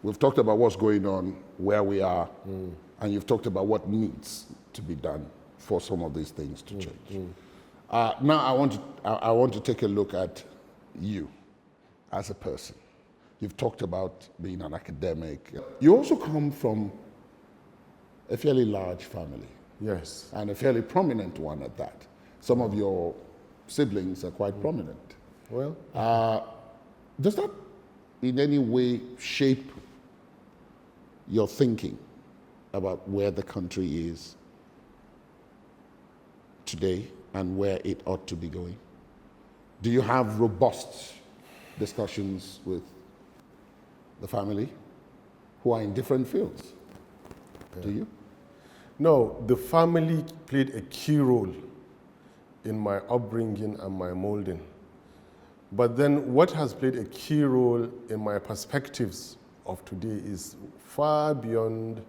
we've talked about what's going on, where we are, and you've talked about what needs to be done for some of these things to change. Now I want to take a look at you as a person. You've talked about being an academic. You also come from a fairly large family. Yes. And a fairly prominent one at that. Some of your siblings are quite prominent. Well, does that in any way shape your thinking about where the country is today and where it ought to be going? Do you have robust discussions with the family who are in different fields? Do you? no, the family played a key role in my upbringing and my molding. But then what has played a key role in my perspectives of today is far beyond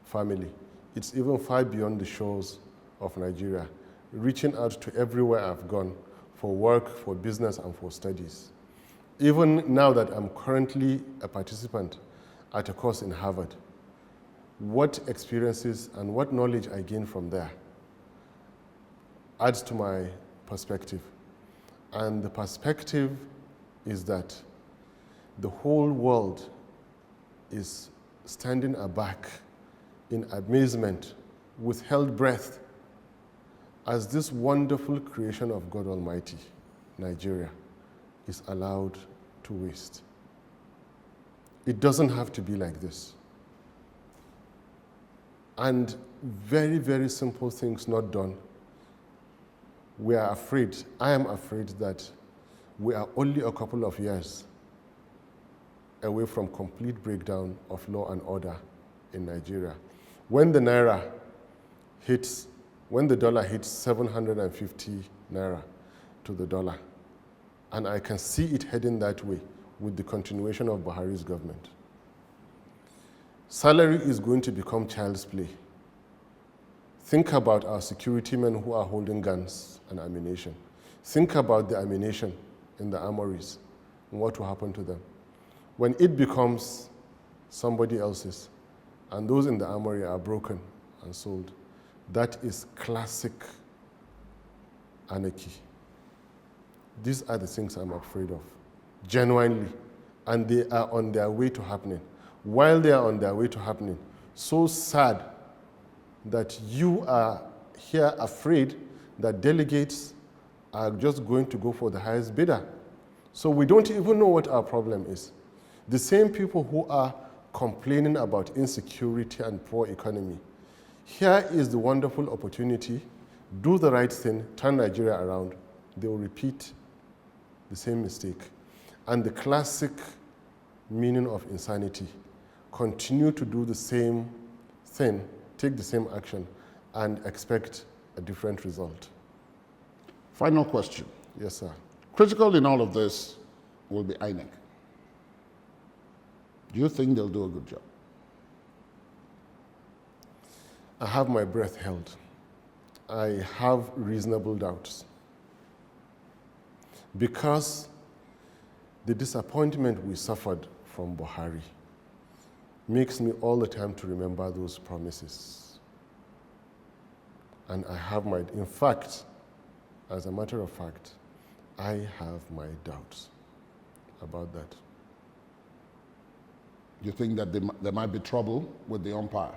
family. It's even far beyond the shores of Nigeria, reaching out to everywhere I've gone for work, for business, and for studies. Even now that I'm currently a participant at a course in Harvard, what experiences and what knowledge I gain from there adds to my perspective. And the perspective is that the whole world is standing aback in amazement with held breath as this wonderful creation of God Almighty, Nigeria, is allowed to waste. It doesn't have to be like this. And very, very simple things not done. We are afraid, I am afraid that we are only a couple of years away from complete breakdown of law and order in Nigeria. When the dollar hits 750 naira to the dollar, and I can see it heading that way with the continuation of Buhari's government. Salary is going to become child's play. Think about our security men who are holding guns and ammunition. Think about the ammunition in the armories and what will happen to them. When it becomes somebody else's and those in the armory are broken and sold, that is classic anarchy. These are the things I'm afraid of, genuinely, and they are on their way to happening. While they are on their way to happening, so sad that you are here afraid that delegates are just going to go for the highest bidder. So we don't even know what our problem is. The same people who are complaining about insecurity and poor economy, here is the wonderful opportunity, do the right thing, turn Nigeria around, they will repeat the same mistake. And the classic meaning of insanity, continue to do the same thing, take the same action, and expect a different result. Final question. Yes, sir. Critical in all of this will be INEC. Do you think they'll do a good job? I have my breath held. I have reasonable doubts. Because the disappointment we suffered from Buhari makes me all the time to remember those promises. And I have my, in fact, as a matter of fact, I have my doubts about that. You think that there might be trouble with the umpire?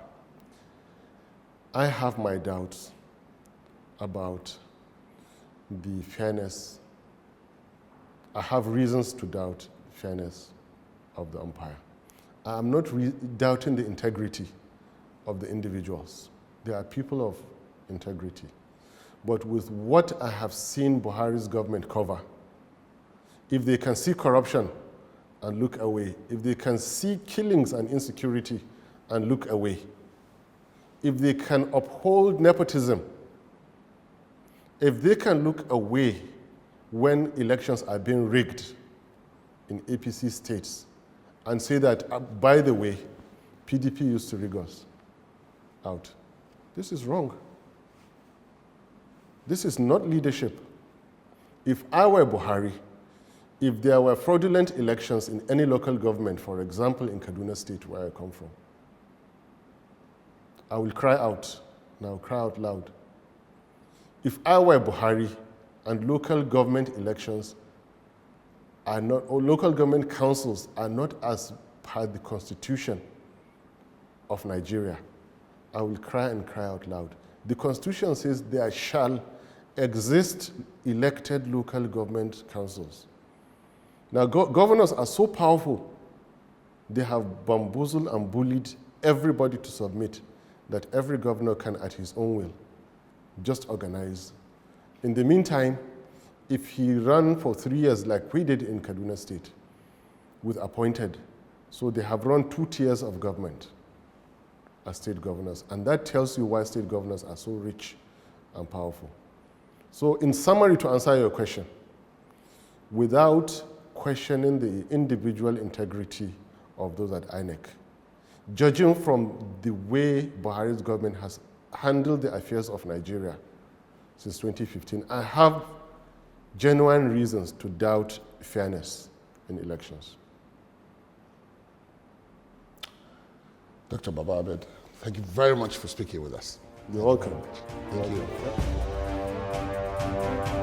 I have my doubts about the fairness. I have reasons to doubt fairness of the umpire. I'm not doubting the integrity of the individuals. They are people of integrity. But with what I have seen Buhari's government cover, if they can see corruption and look away, if they can see killings and insecurity and look away, if they can uphold nepotism, if they can look away when elections are being rigged in APC states and say that, by the way, PDP used to rig us out. This is wrong. This is not leadership. If I were Buhari, if there were fraudulent elections in any local government, for example, in Kaduna State, where I come from, I will cry out, and I will cry out loud. If I were Buhari and local government elections are not, or local government councils are not as per the Constitution of Nigeria, I will cry and cry out loud. The Constitution says there shall exist elected local government councils. Now, governors are so powerful, they have bamboozled and bullied everybody to submit that every governor can, at his own will, just organize. In the meantime, if he ran for 3 years like we did in Kaduna State with appointed, so they have run 2 tiers of government as state governors, and that tells you why state governors are so rich and powerful. So in summary, to answer your question, without questioning the individual integrity of those at INEC, judging from the way Buhari's government has handled the affairs of Nigeria since 2015, I have genuine reasons to doubt fairness in elections. Dr. Baba-Ahmed, thank you very much for speaking with us. You're welcome. Thank you.